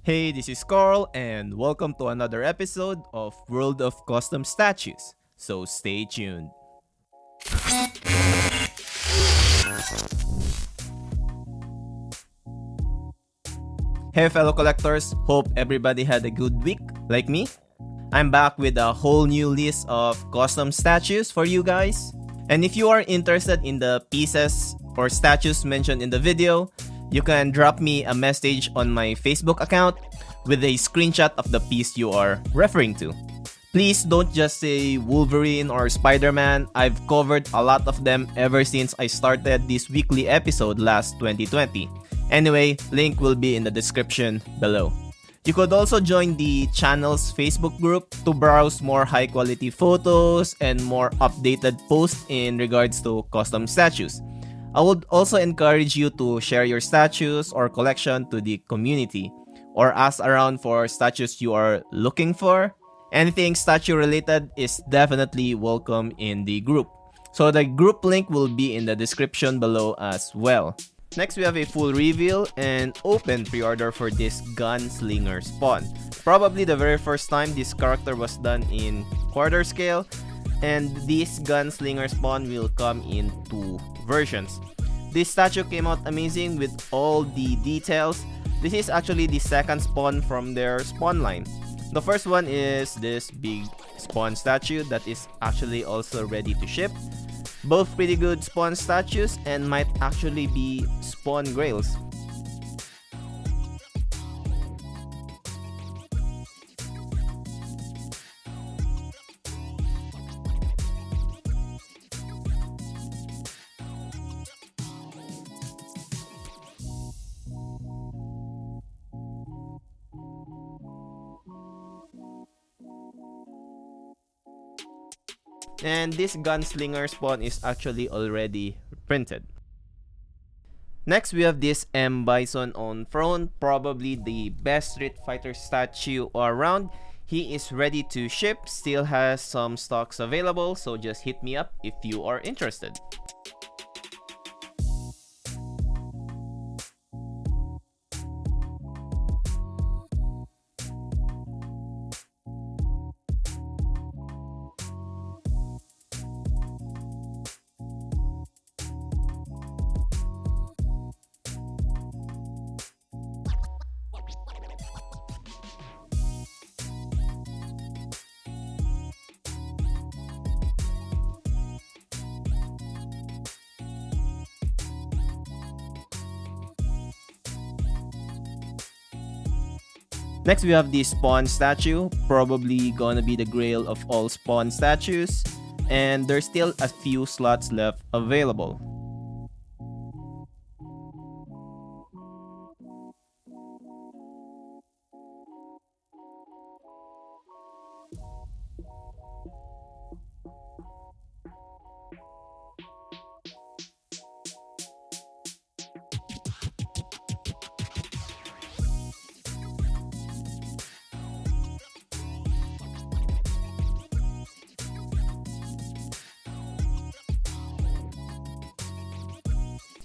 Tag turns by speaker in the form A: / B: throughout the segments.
A: Hey, this is Carl, and welcome to another episode of World of Custom Statues. So stay tuned. Hey, fellow collectors, hope everybody had a good week like me. I'm back with a whole new list of custom statues for you guys. And if you are interested in the pieces or statues mentioned in the video, you can drop me a message on my Facebook account with a screenshot of the piece you are referring to. Please don't just say Wolverine or Spider-Man. I've covered a lot of them ever since I started this weekly episode last 2020. Anyway, link will be in the description below. You could also join the channel's Facebook group to browse more high quality photos and more updated posts in regards to custom statues. I would also encourage you to share your statues or collection to the community or ask around for statues you are looking for. Anything statue related is definitely welcome in the group. So the group link will be in the description below as well. Next, we have a full reveal and open pre-order for this Gunslinger spawn. Probably the very first time this character was done in quarter scale, and this Gunslinger spawn will come in two versions. This statue came out amazing with all the details. This is actually the second spawn from their spawn line. The first one is this big spawn statue that is actually also ready to ship. Both pretty good spawn statues and might actually be spawn grails. And this Gunslinger spawn is actually already printed. Next, we have this M. Bison on throne, probably the best Street Fighter statue around. He is ready to ship, still has some stocks available, so just hit me up if you are interested. Next, we have the Spawn statue, probably gonna be the grail of all Spawn statues, and there's still a few slots left available.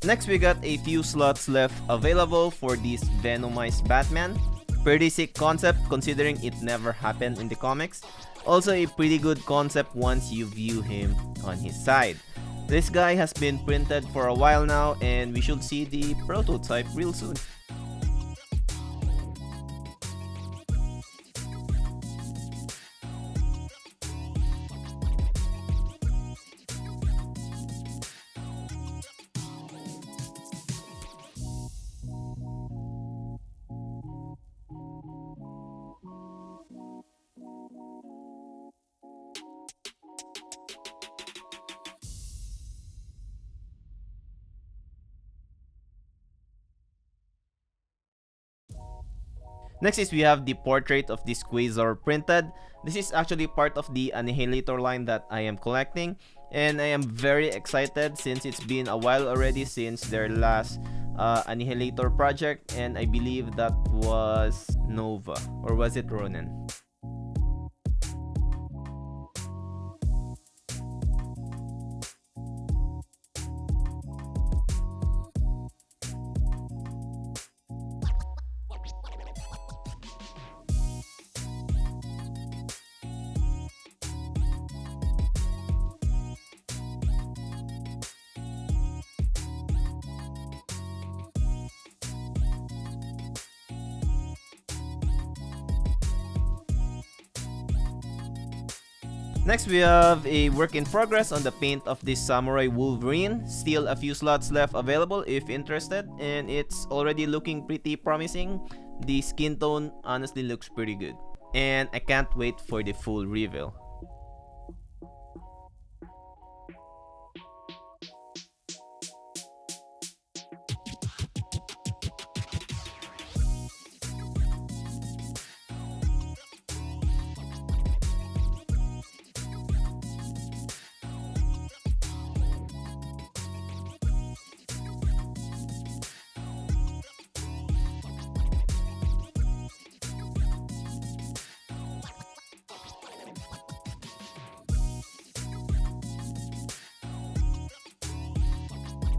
A: Next, we got a few slots left available for this Venomized Batman. Pretty sick concept considering it never happened in the comics. Also a pretty good concept once you view him on his side. This guy has been printed for a while now and we should see the prototype real soon. Next is we have the portrait of this Quasar printed. This is actually part of the Annihilator line that I am collecting, and I am very excited since it's been a while already since their last Annihilator project, and I believe that was Nova, or was it Ronin? Next, we have a work in progress on the paint of this Samurai Wolverine. Still a few slots left available if interested, and it's already looking pretty promising. The skin tone honestly looks pretty good, and I can't wait for the full reveal.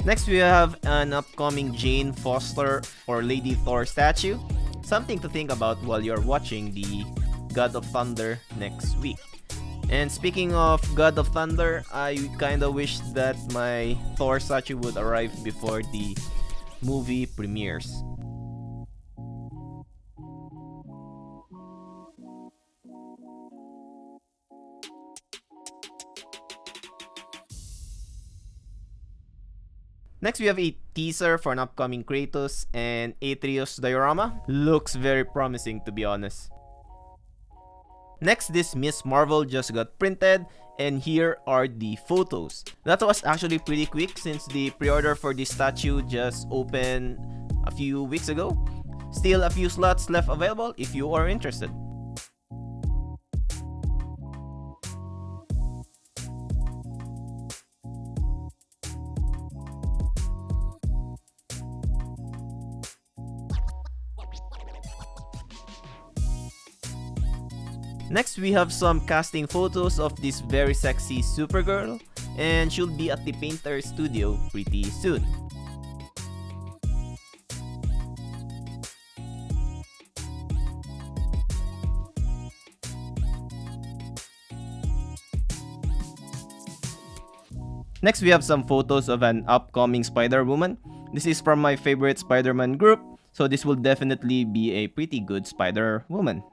A: Next, we have an upcoming Jane Foster or Lady Thor statue. Something to think about while you're watching the God of Thunder next week. And speaking of God of Thunder, I kinda wish that my Thor statue would arrive before the movie premieres. Next, we have a teaser for an upcoming Kratos and Atreus diorama. Looks very promising, to be honest. Next, this Miss Marvel just got printed, and here are the photos. That was actually pretty quick since the pre-order for this statue just opened a few weeks ago. Still a few slots left available if you are interested. Next, we have some casting photos of this very sexy Supergirl, and she'll be at the painter studio pretty soon. Next, we have some photos of an upcoming Spider-Woman. This is from my favorite Spider-Man group, so this will definitely be a pretty good Spider-Woman.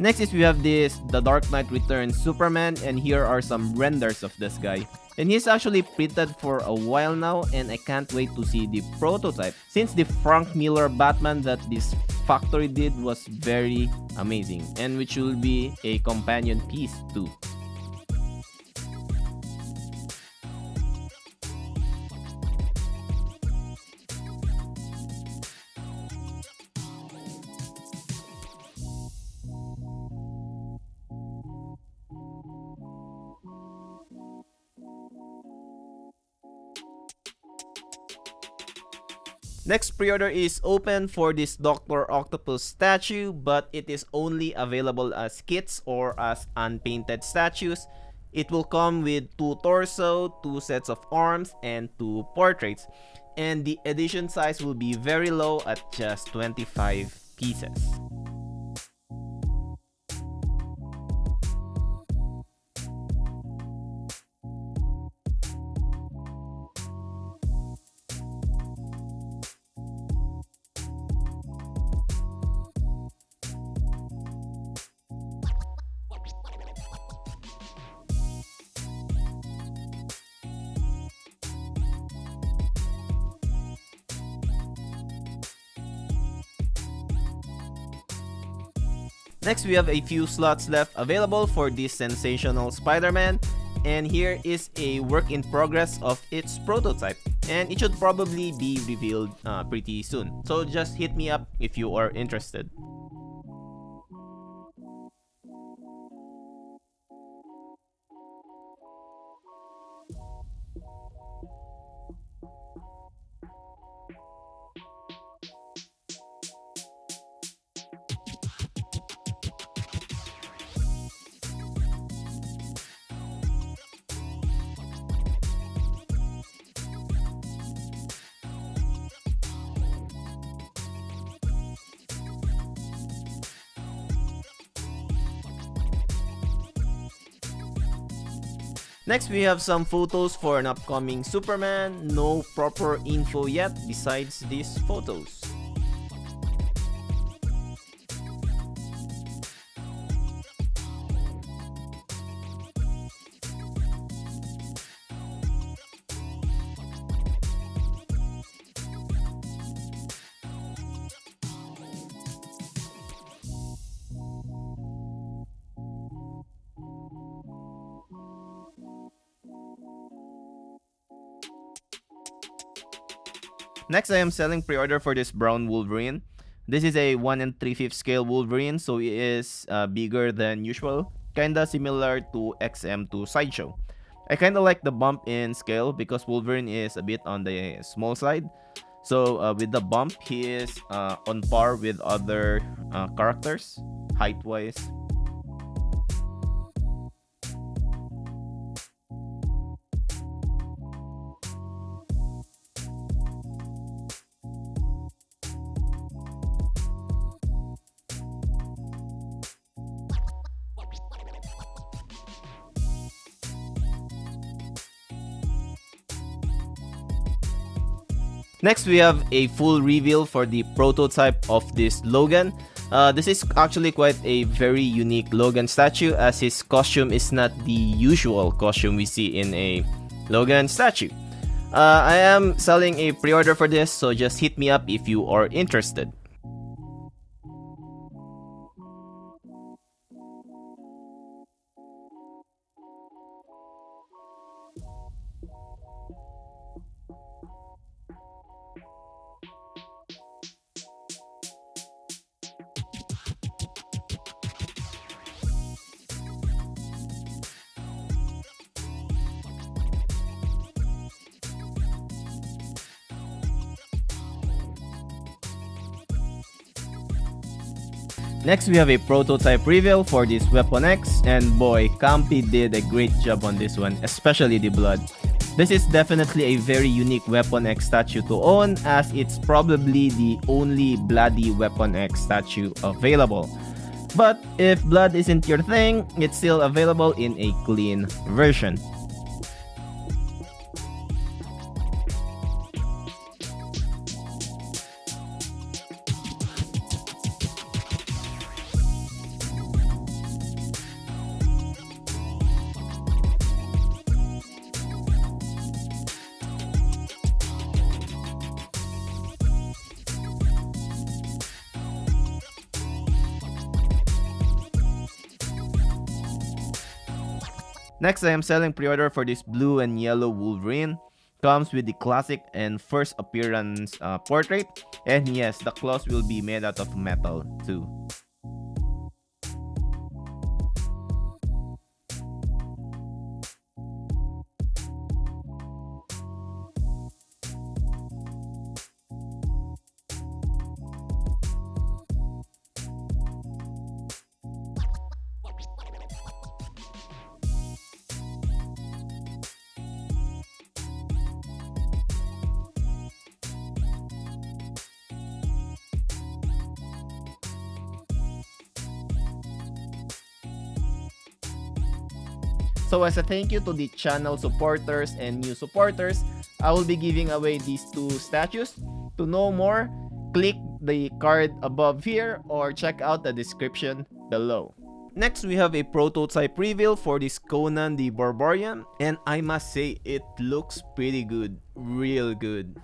A: Next is we have this The Dark Knight Returns Superman, and here are some renders of this guy. And he's actually printed for a while now, and I can't wait to see the prototype since the Frank Miller Batman that this factory did was very amazing, and which will be a companion piece too. Next pre-order is open for this Dr. Octopus statue, but it is only available as kits or as unpainted statues. It will come with 2 torso, 2 sets of arms, and 2 portraits. And the edition size will be very low at just 25 pieces. Next, we have a few slots left available for this sensational Spider-Man, and here is a work in progress of its prototype, and it should probably be revealed pretty soon. So just hit me up if you are interested. Next, we have some photos for an upcoming Superman. No proper info yet besides these photos. Next, I am selling pre-order for this brown Wolverine. This is a 1 3/5 scale Wolverine, so it is bigger than usual. Kinda similar to XM2 Sideshow. I kinda like the bump in scale because Wolverine is a bit on the small side. So with the bump, he is on par with other characters, height-wise. Next, we have a full reveal for the prototype of this Logan. This is actually quite a very unique Logan statue, as his costume is not the usual costume we see in a Logan statue. I am selling a pre-order for this, so just hit me up if you are interested. Next, we have a prototype reveal for this Weapon X, and boy, Campy did a great job on this one, especially the blood. This is definitely a very unique Weapon X statue to own, as it's probably the only bloody Weapon X statue available. But if blood isn't your thing, it's still available in a clean version. Next, I am selling pre-order for this blue and yellow Wolverine. Comes with the classic and first appearance portrait. And yes, the claws will be made out of metal too. So as a thank you to the channel supporters and new supporters, I will be giving away these two statues. To know more, click the card above here or check out the description below. Next, we have a prototype reveal for this Conan the Barbarian, and I must say it looks pretty good, real good.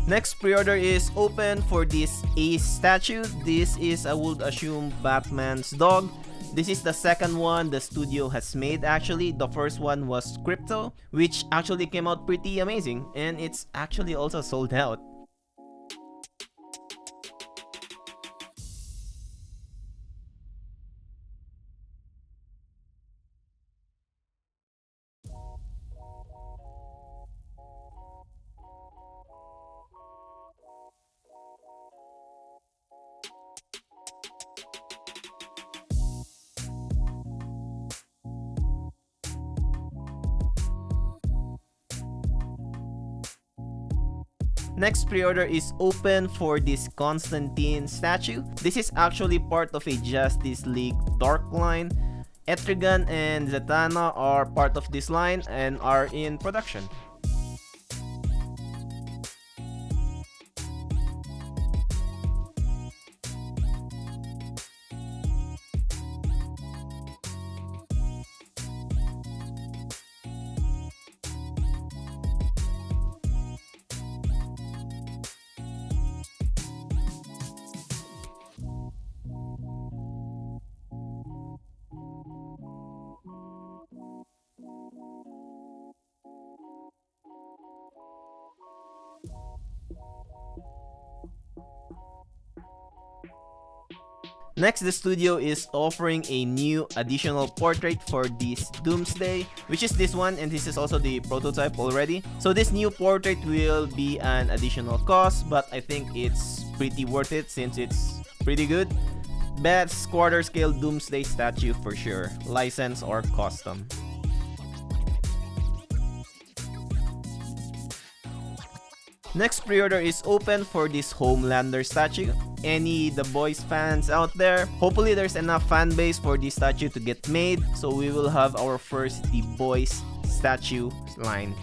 A: Next pre-order is open for this Ace statue. This is, I would assume, Batman's dog. This is the second one the studio has made actually. The first one was Crypto, which actually came out pretty amazing, and it's actually also sold out. Next pre-order is open for this Constantine statue. This is actually part of a Justice League Dark line. Etrigan and Zatanna are part of this line and are in production. Next, the studio is offering a new additional portrait for this Doomsday, which is this one, and this is also the prototype already. So this new portrait will be an additional cost, but I think it's pretty worth it since it's pretty good. Best quarter scale Doomsday statue for sure, license or custom. Next pre-order is open for this Homelander statue. Any The Boys fans out there, hopefully there's enough fan base for this statue to get made, so we will have our first The Boys statue line.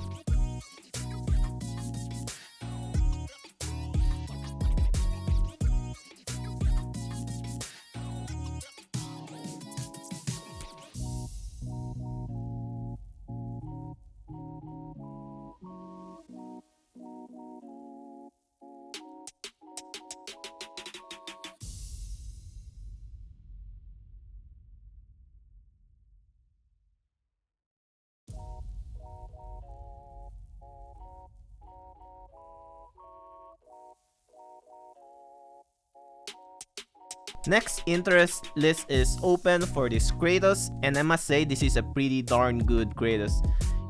A: Next interest list is open for this Kratos, and I must say this is a pretty darn good Kratos.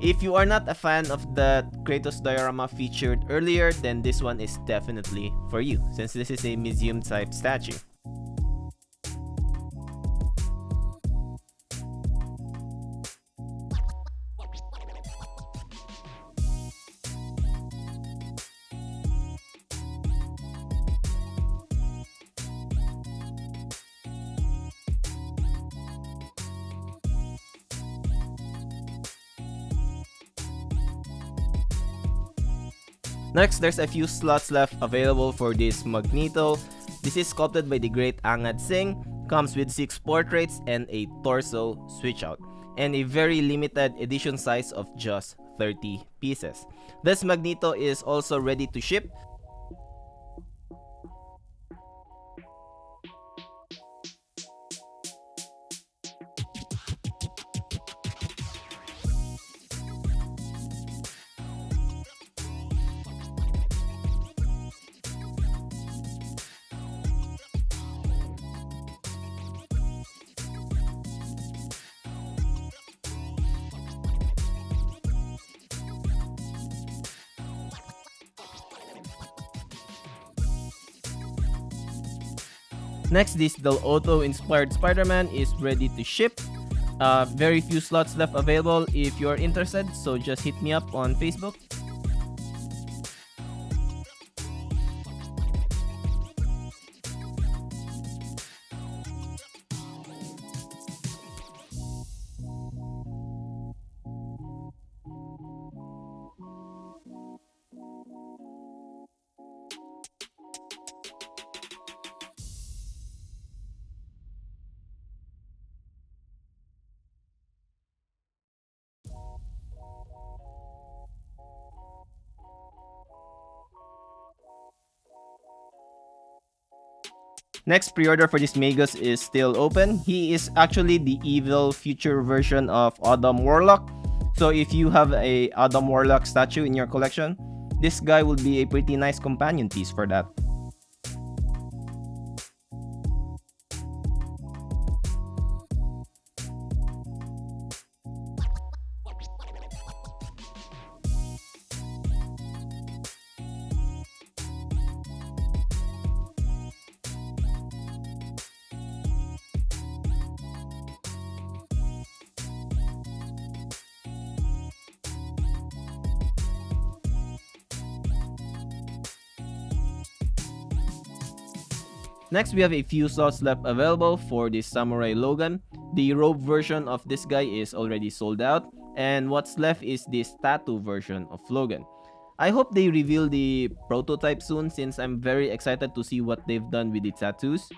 A: If you are not a fan of the Kratos diorama featured earlier, then this one is definitely for you, since this is a museum type statue. Next, there's a few slots left available for this Magneto. This is sculpted by the great Angad Singh, comes with 6 portraits and a torso switch out, and a very limited edition size of just 30 pieces. This Magneto is also ready to ship. Next, this Del Otto inspired Spider-Man is ready to ship. Very few slots left available if you're interested, so just hit me up on Facebook. Next pre-order for this Magus is still open. He is actually the evil future version of Adam Warlock. So if you have a Adam Warlock statue in your collection, this guy will be a pretty nice companion piece for that. Next, we have a few slots left available for the Samurai Logan. The robe version of this guy is already sold out, and what's left is this tattoo version of Logan. I hope they reveal the prototype soon since I'm very excited to see what they've done with the tattoos.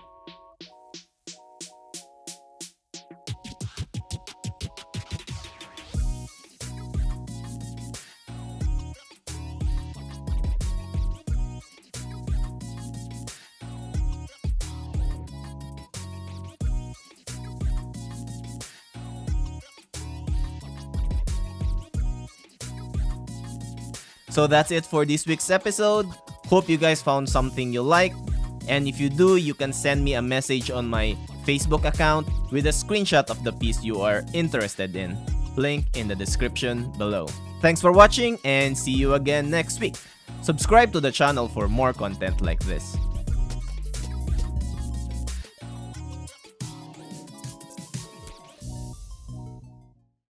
A: So that's it for this week's episode. Hope you guys found something you like. And if you do, you can send me a message on my Facebook account with a screenshot of the piece you are interested in. Link in the description below. Thanks for watching and see you again next week. Subscribe to the channel for more content like this.